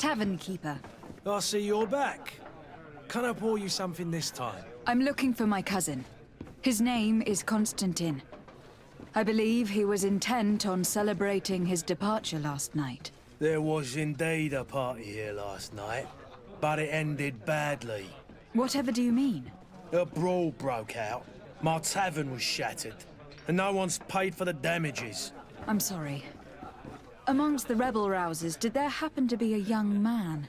Tavern keeper. I see you're back. Can I pour you something this time? I'm looking for my cousin. His name is Constantin. I believe he was intent on celebrating his departure last night. There was indeed a party here last night, but it ended badly. Whatever do you mean? A brawl broke out. My tavern was shattered, and no one's paid for the damages. I'm sorry. Amongst the rebel rousers, did there happen to be a young man?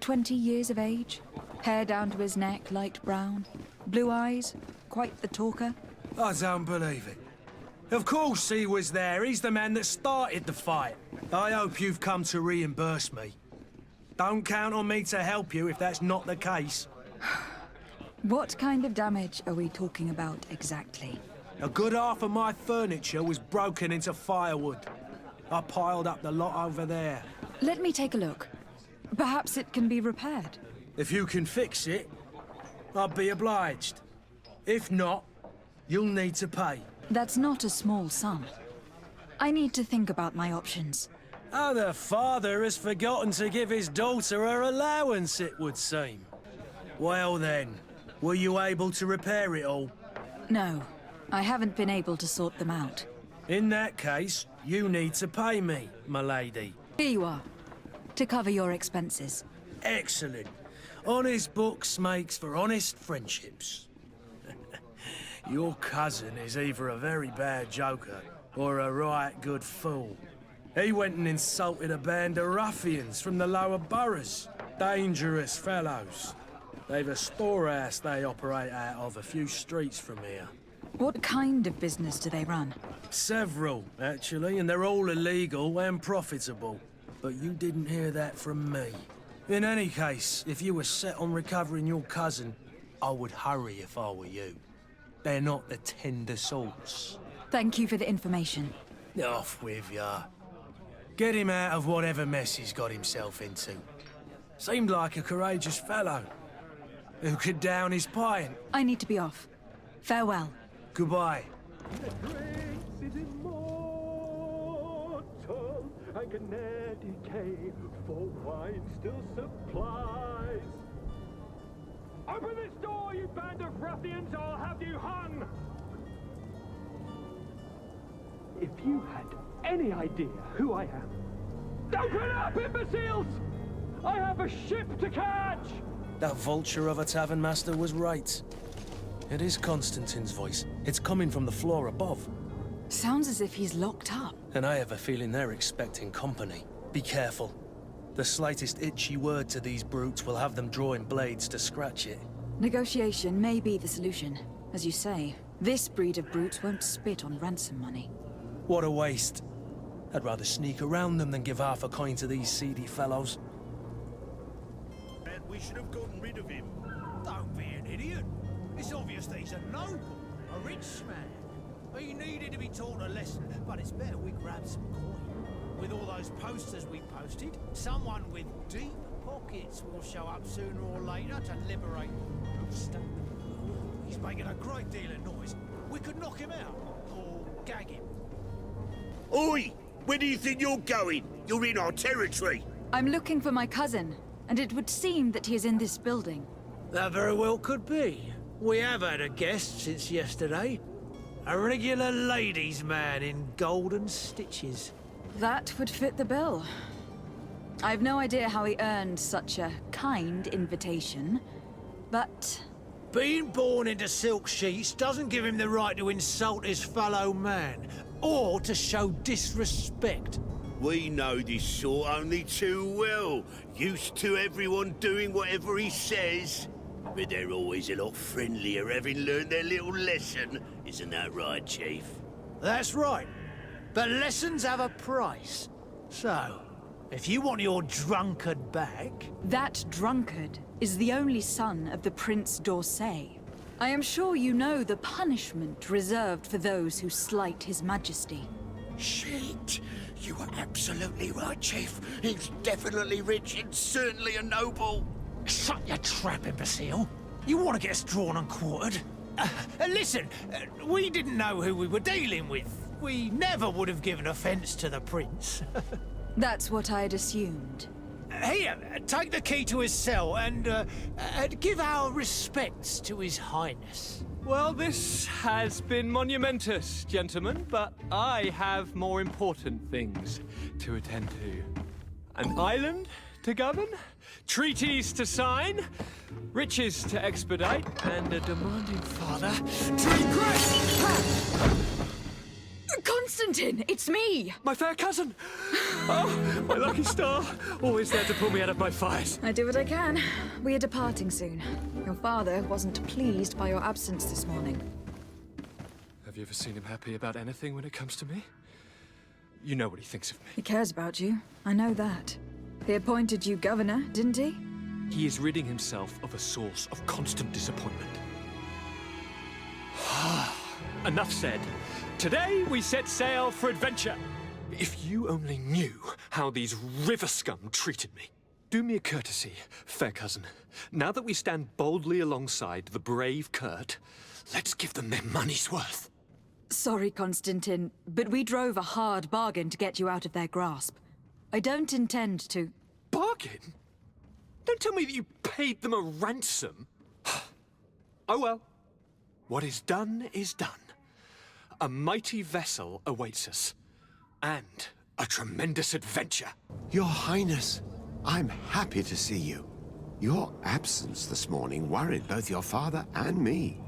20 years of age? Hair down to his neck, light brown? Blue eyes? Quite the talker? I don't believe it. Of course he was there. He's the man that started the fight. I hope you've come to reimburse me. Don't count on me to help you if that's not the case. What kind of damage are we talking about exactly? A good half of my furniture was broken into firewood. I piled up the lot over there. Let me take a look. Perhaps it can be repaired. If you can fix it, I'd be obliged. If not, you'll need to pay. That's not a small sum. I need to think about my options. Oh, the father has forgotten to give his daughter her allowance, it would seem. Well then, were you able to repair it all? No, I haven't been able to sort them out. In that case, you need to pay me, my lady. Here you are, to cover your expenses. Excellent. Honest books makes for honest friendships. Your cousin is either a very bad joker or a right good fool. He went and insulted a band of ruffians from the lower boroughs. Dangerous fellows. They've a storehouse they operate out of a few streets from here. What kind of business do they run? Several, actually, and they're all illegal and profitable. But you didn't hear that from me. In any case, if you were set on recovering your cousin, I would hurry if I were you. They're not the tender sorts. Thank you for the information. Off with ya. Get him out of whatever mess he's got himself into. Seemed like a courageous fellow. Who could down his pint. I need to be off. Farewell. Goodbye. It is immortal and can ne'er decay, for wine still supplies. Open this door, you band of ruffians, or I'll have you hung! If you had any idea who I am... Open up, imbeciles! I have a ship to catch! That vulture of a tavern master was right. It is Constantin's voice. It's coming from the floor above. Sounds as if he's locked up. And I have a feeling they're expecting company. Be careful. The slightest itchy word to these brutes will have them drawing blades to scratch it. Negotiation may be the solution. As you say, this breed of brutes won't spit on ransom money. What a waste. I'd rather sneak around them than give half a coin to these seedy fellows. And we should have gotten rid of him. Don't be an idiot. It's obvious that he's a noble, a rich man. He needed to be taught a lesson, but it's better we grab some coin. With all those posters we posted, someone with deep pockets will show up sooner or later to liberate Constantin. He's making a great deal of noise. We could knock him out, or gag him. Oi! Where do you think you're going? You're in our territory. I'm looking for my cousin, and it would seem that he is in this building. That very well could be. We have had a guest since yesterday. A regular ladies' man in golden stitches. That would fit the bill. I've no idea how he earned such a kind invitation, but... Being born into silk sheets doesn't give him the right to insult his fellow man, or to show disrespect. We know this sort only too well. Used to everyone doing whatever he says. But they're always a lot friendlier having learned their little lesson. Isn't that right, Chief? That's right. But lessons have a price. So, if you want your drunkard back... That drunkard is the only son of the Prince d'Orsay. I am sure you know the punishment reserved for those who slight his majesty. Shit! You are absolutely right, Chief. He's definitely rich and certainly a noble. Shut your trap, imbecile. You want to get us drawn and quartered? Listen, we didn't know who we were dealing with. We never would have given offense to the prince. That's what I'd assumed. Here, take the key to his cell and give our respects to His Highness. Well, this has been monumentous, gentlemen, but I have more important things to attend to. An island to govern, treaties to sign, riches to expedite, and a demanding father to impress. Constantin, it's me! My fair cousin! Oh, my lucky star, always there to pull me out of my fires. I do what I can. We are departing soon. Your father wasn't pleased by your absence this morning. Have you ever seen him happy about anything when it comes to me? You know what he thinks of me. He cares about you. I know that. He appointed you governor, didn't he? He is ridding himself of a source of constant disappointment. Enough said. Today we set sail for adventure. If you only knew how these river scum treated me. Do me a courtesy, fair cousin. Now that we stand boldly alongside the brave Kurt, let's give them their money's worth. Sorry, Constantin, but we drove a hard bargain to get you out of their grasp. I don't intend to... Bargain? Don't tell me that you paid them a ransom. Oh well. What is done is done. A mighty vessel awaits us. And a tremendous adventure. Your Highness, I'm happy to see you. Your absence this morning worried both your father and me.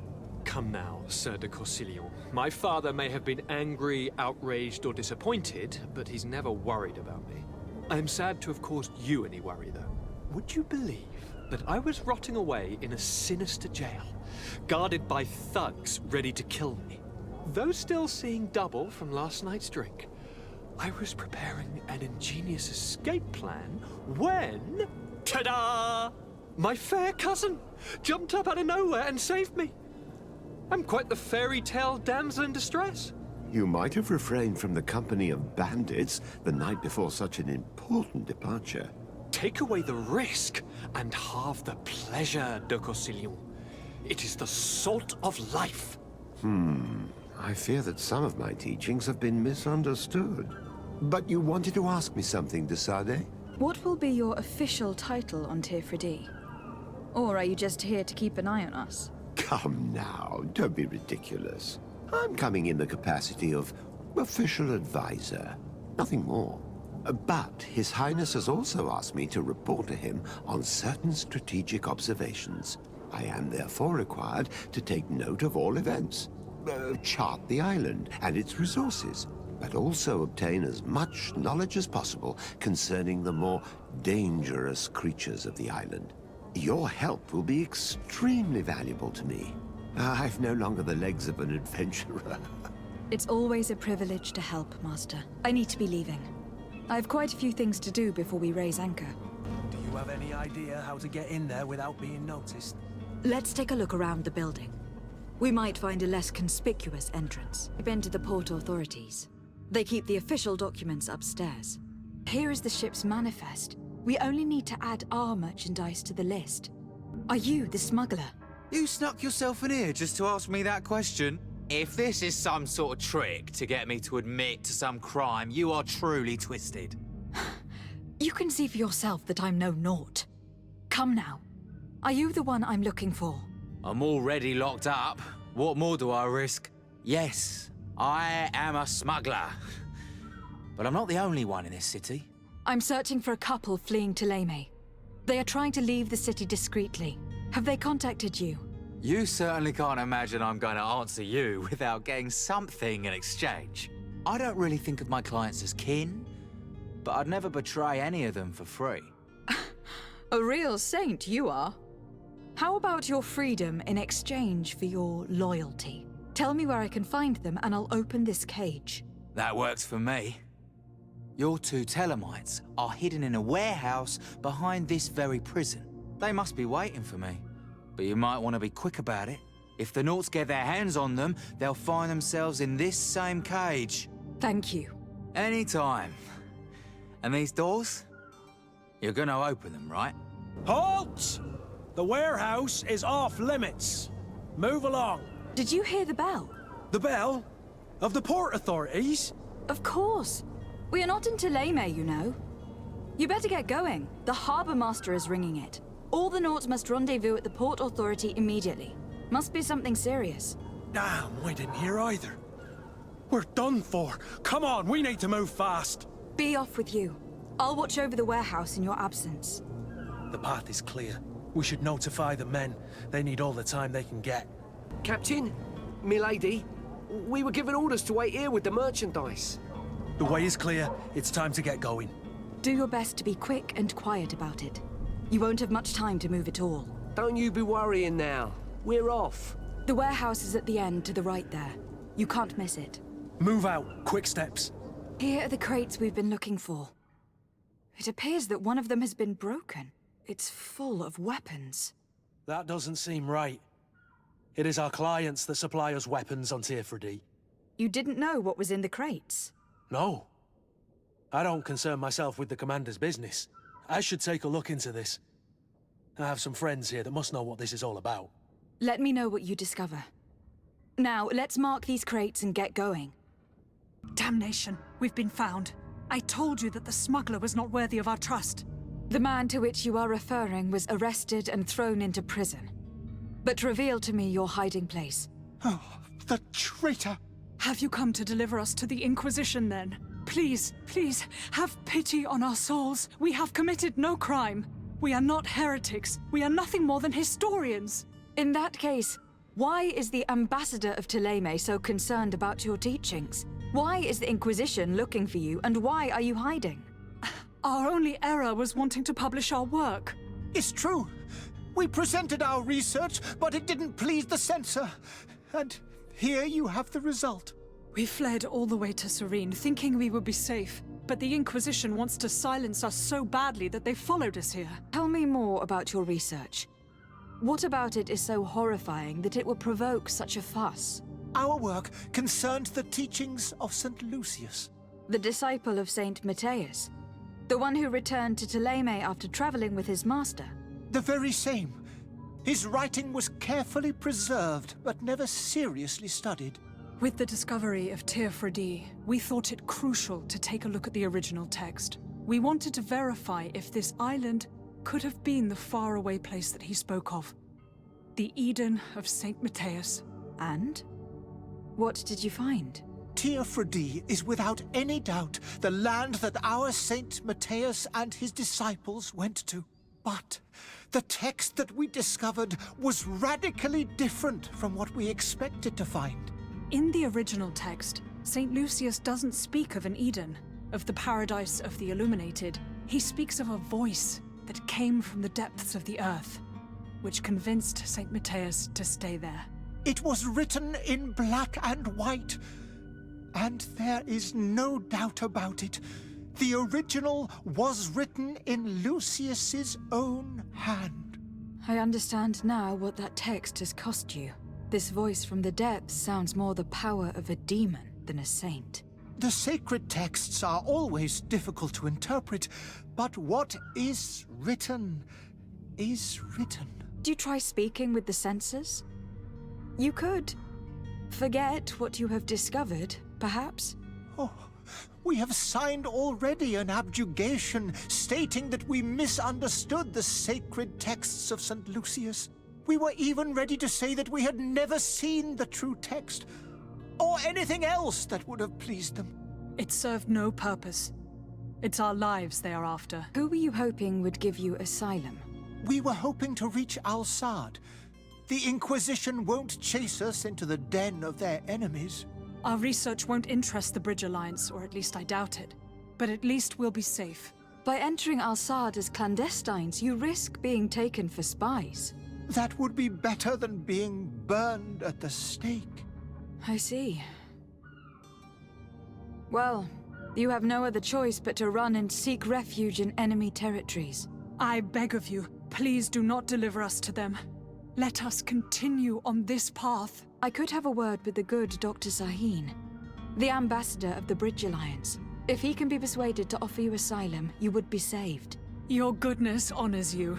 Come now, Sir de Corsilion. My father may have been angry, outraged, or disappointed, but he's never worried about me. I am sad to have caused you any worry, though. Would you believe that I was rotting away in a sinister jail, guarded by thugs ready to kill me? Though still seeing double from last night's drink, I was preparing an ingenious escape plan when... Ta-da! My fair cousin jumped up out of nowhere and saved me. I'm quite the fairy tale damsel in distress. You might have refrained from the company of bandits the night before such an important departure. Take away the risk and halve the pleasure, de Corsilion. It is the salt of life. I fear that some of my teachings have been misunderstood. But you wanted to ask me something, de Sardet? What will be your official title on Teer Fradee? Or are you just here to keep an eye on us? Come now, don't be ridiculous. I'm coming in the capacity of official advisor, nothing more. But His Highness has also asked me to report to him on certain strategic observations. I am therefore required to take note of all events, chart the island and its resources, but also obtain as much knowledge as possible concerning the more dangerous creatures of the island. Your help will be extremely valuable to me. I've no longer the legs of an adventurer. It's always a privilege to help, Master. I need to be leaving. I have quite a few things to do before we raise anchor. Do you have any idea how to get in there without being noticed? Let's take a look around the building. We might find a less conspicuous entrance. I've been to the port authorities. They keep the official documents upstairs. Here is the ship's manifest. We only need to add our merchandise to the list. Are you the smuggler? You snuck yourself in here just to ask me that question? If this is some sort of trick to get me to admit to some crime, you are truly twisted. You can see for yourself that I'm no naught. Come now. Are you the one I'm looking for? I'm already locked up. What more do I risk? Yes, I am a smuggler. But I'm not the only one in this city. I'm searching for a couple fleeing Thélème. They are trying to leave the city discreetly. Have they contacted you? You certainly can't imagine I'm going to answer you without getting something in exchange. I don't really think of my clients as kin, but I'd never betray any of them for free. A real saint you are. How about your freedom in exchange for your loyalty? Tell me where I can find them and I'll open this cage. That works for me. Your two Thelemites are hidden in a warehouse behind this very prison. They must be waiting for me. But you might want to be quick about it. If the Nauts get their hands on them, they'll find themselves in this same cage. Thank you. Anytime. And these doors? You're gonna open them, right? Halt! The warehouse is off limits. Move along. Did you hear the bell? The bell? Of the port authorities? Of course. We are not in Thélème, you know. You better get going. The Harbour Master is ringing it. All the Nauts must rendezvous at the Port Authority immediately. Must be something serious. Damn, we didn't hear either. We're done for. Come on, we need to move fast. Be off with you. I'll watch over the warehouse in your absence. The path is clear. We should notify the men. They need all the time they can get. Captain, milady, we were given orders to wait here with the merchandise. The way is clear. It's time to get going. Do your best to be quick and quiet about it. You won't have much time to move at all. Don't you be worrying now. We're off. The warehouse is at the end to the right there. You can't miss it. Move out. Quick steps. Here are the crates we've been looking for. It appears that one of them has been broken. It's full of weapons. That doesn't seem right. It is our clients that supply us weapons on Teer Fradee. You didn't know what was in the crates? No. I don't concern myself with the commander's business. I should take a look into this. I have some friends here that must know what this is all about. Let me know what you discover. Now, let's mark these crates and get going. Damnation, we've been found. I told you that the smuggler was not worthy of our trust. The man to which you are referring was arrested and thrown into prison. But reveal to me your hiding place. Oh, the traitor! Have you come to deliver us to the Inquisition, then? Please, please, have pity on our souls. We have committed no crime. We are not heretics. We are nothing more than historians. In that case, why is the ambassador of Thélème so concerned about your teachings? Why is the Inquisition looking for you, and why are you hiding? Our only error was wanting to publish our work. It's true. We presented our research, but it didn't please the censor. And here you have the result. We fled all the way to Serene, thinking we would be safe. But the Inquisition wants to silence us so badly that they followed us here. Tell me more about your research. What about it is so horrifying that it will provoke such a fuss? Our work concerned the teachings of St. Lucius. The disciple of Saint Matthias? The one who returned to Thélème after traveling with his master? The very same. His writing was carefully preserved, but never seriously studied. With the discovery of Teer Fradee, we thought it crucial to take a look at the original text. We wanted to verify if this island could have been the faraway place that he spoke of. The Eden of Saint Matthias. And? What did you find? Teer Fradee is without any doubt the land that our Saint Matthias and his disciples went to. But the text that we discovered was radically different from what we expected to find. In the original text, St. Lucius doesn't speak of an Eden, of the paradise of the illuminated. He speaks of a voice that came from the depths of the earth, which convinced St. Matthias to stay there. It was written in black and white, and there is no doubt about it. The original was written in Lucius's own hand. I understand now what that text has cost you. This voice from the depths sounds more the power of a demon than a saint. The sacred texts are always difficult to interpret, but what is written is written. Do you try speaking with the censors? You could. Forget what you have discovered, perhaps? Oh, we have signed already an abjugation stating that we misunderstood the sacred texts of St. Lucius. We were even ready to say that we had never seen the true text, or anything else that would have pleased them. It served no purpose. It's our lives they are after. Who were you hoping would give you asylum? We were hoping to reach Al-Sad. The Inquisition won't chase us into the den of their enemies. Our research won't interest the Bridge Alliance, or at least I doubt it. But at least we'll be safe. By entering Al-Sad as clandestines, you risk being taken for spies. That would be better than being burned at the stake. I see. Well, you have no other choice but to run and seek refuge in enemy territories. I beg of you, please do not deliver us to them. Let us continue on this path. I could have a word with the good Dr. Saheen, the ambassador of the Bridge Alliance. If he can be persuaded to offer you asylum, you would be saved. Your goodness honors you.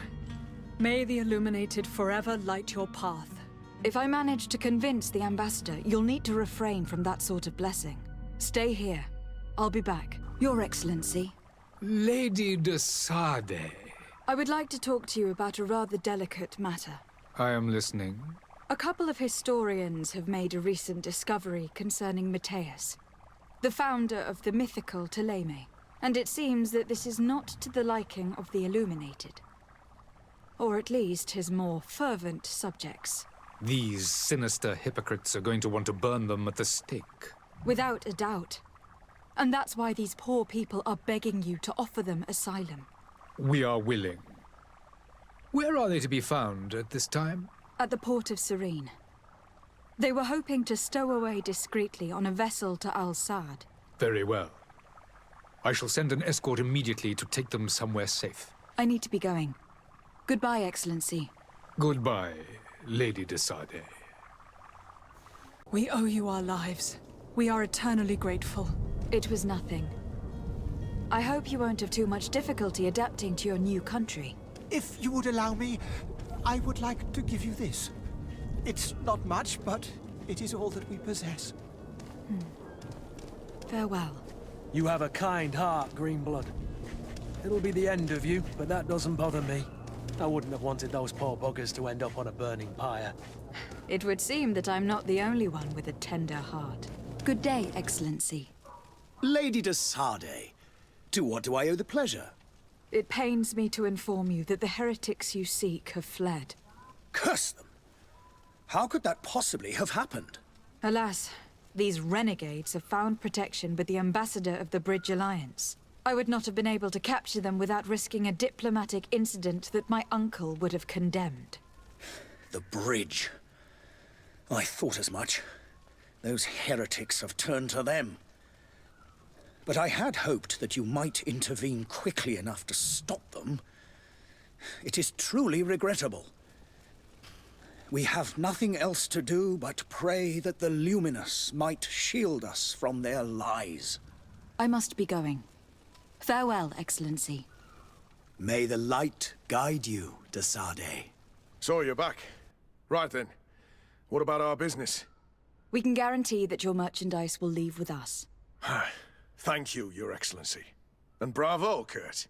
May the Illuminated forever light your path. If I manage to convince the ambassador, you'll need to refrain from that sort of blessing. Stay here. I'll be back. Your Excellency, Lady de Sardet. I would like to talk to you about a rather delicate matter. I am listening. A couple of historians have made a recent discovery concerning Matthias, the founder of the mythical Thélème, and it seems that this is not to the liking of the illuminated. Or at least his more fervent subjects. These sinister hypocrites are going to want to burn them at the stake. Without a doubt. And that's why these poor people are begging you to offer them asylum. We are willing. Where are they to be found at this time? At the port of Serene. They were hoping to stow away discreetly on a vessel to Al-Sad. Very well. I shall send an escort immediately to take them somewhere safe. I need to be going. Goodbye, Excellency. Goodbye, Lady de Sardet. We owe you our lives. We are eternally grateful. It was nothing. I hope you won't have too much difficulty adapting to your new country. If you would allow me, I would like to give you this. It's not much, but it is all that we possess. Farewell. You have a kind heart, Greenblood. It'll be the end of you, but that doesn't bother me. I wouldn't have wanted those poor buggers to end up on a burning pyre. It would seem that I'm not the only one with a tender heart. Good day, Excellency. Lady de Sardet, to what do I owe the pleasure? It pains me to inform you that the heretics you seek have fled. Curse them! How could that possibly have happened? Alas, these renegades have found protection with the ambassador of the Bridge Alliance. I would not have been able to capture them without risking a diplomatic incident that my uncle would have condemned. The bridge. I thought as much. Those heretics have turned to them. But I had hoped that you might intervene quickly enough to stop them. It is truly regrettable. We have nothing else to do but pray that the Luminous might shield us from their lies. I must be going. Farewell, Excellency. May the light guide you, de Sardet. So you're back. Right then. What about our business? We can guarantee that your merchandise will leave with us. Thank you, Your Excellency. And bravo, Kurt.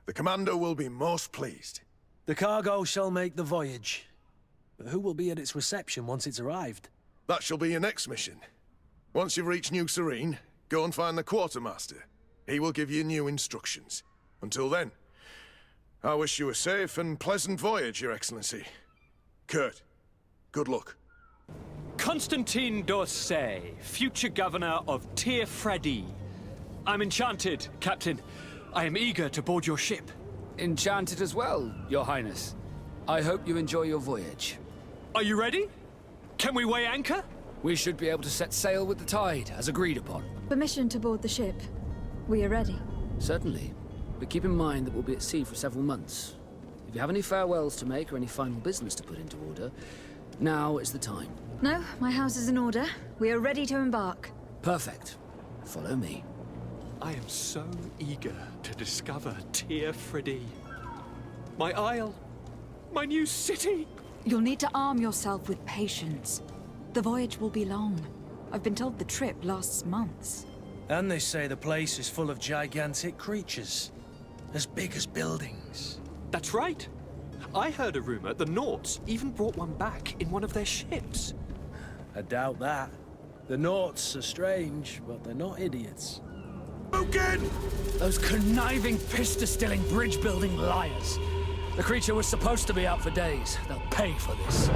The Commander will be most pleased. The cargo shall make the voyage. But who will be at its reception once it's arrived? That shall be your next mission. Once you've reached New Serene, go and find the quartermaster. He will give you new instructions. Until then, I wish you a safe and pleasant voyage, Your Excellency. Kurt, good luck. Constantin d'Orsay, future governor of Teer Fradee. I'm enchanted, Captain. I am eager to board your ship. Enchanted as well, Your Highness. I hope you enjoy your voyage. Are you ready? Can we weigh anchor? We should be able to set sail with the tide, as agreed upon. Permission to board the ship. We are ready. Certainly. But keep in mind that we'll be at sea for several months. If you have any farewells to make or any final business to put into order, now is the time. No, my house is in order. We are ready to embark. Perfect. Follow me. I am so eager to discover Teer Fradee. My isle. My new city. You'll need to arm yourself with patience. The voyage will be long. I've been told the trip lasts months. And they say the place is full of gigantic creatures. As big as buildings. That's right. I heard a rumor the Nauts even brought one back in one of their ships. I doubt that. The Nauts are strange, but they're not idiots. Again! Those conniving, pista-stilling, bridge-building liars. The creature was supposed to be out for days. They'll pay for this.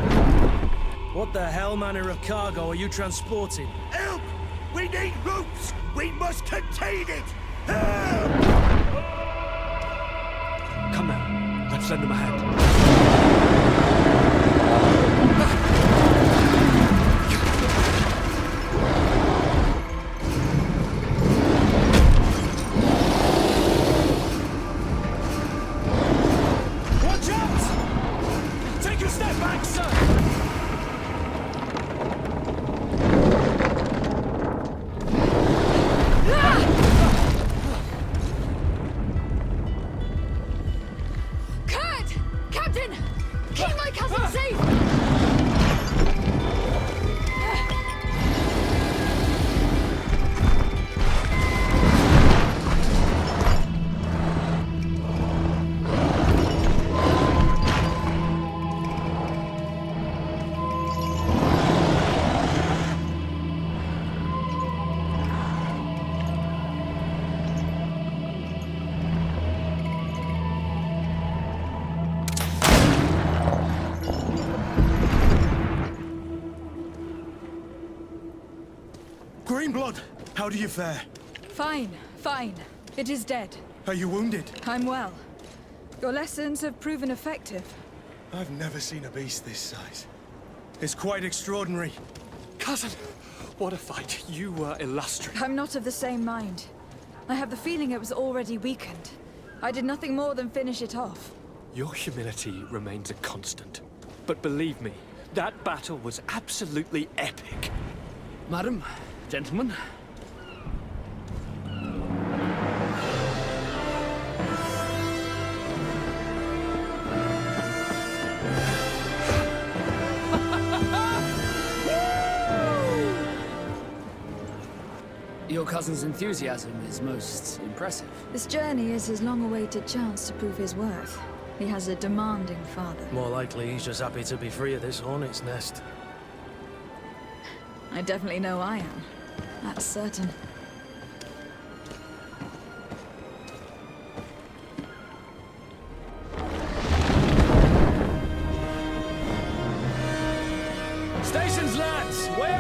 What the hell manner of cargo are you transporting? Help! We need ropes! We must contain it! Help! Come now, let's lend them a hand. Watch out! Take a step back, sir! Kurt! Green blood! How do you fare? Fine, fine. It is dead. Are you wounded? I'm well. Your lessons have proven effective. I've never seen a beast this size. It's quite extraordinary. Cousin, what a fight. You were illustrious. I'm not of the same mind. I have the feeling it was already weakened. I did nothing more than finish it off. Your humility remains a constant. But believe me, that battle was absolutely epic. Madam, gentlemen. Your cousin's enthusiasm is most impressive. This journey is his long-awaited chance to prove his worth. He has a demanding father. More likely he's just happy to be free of this hornet's nest. I definitely know I am. That's certain. Stations, lads! Way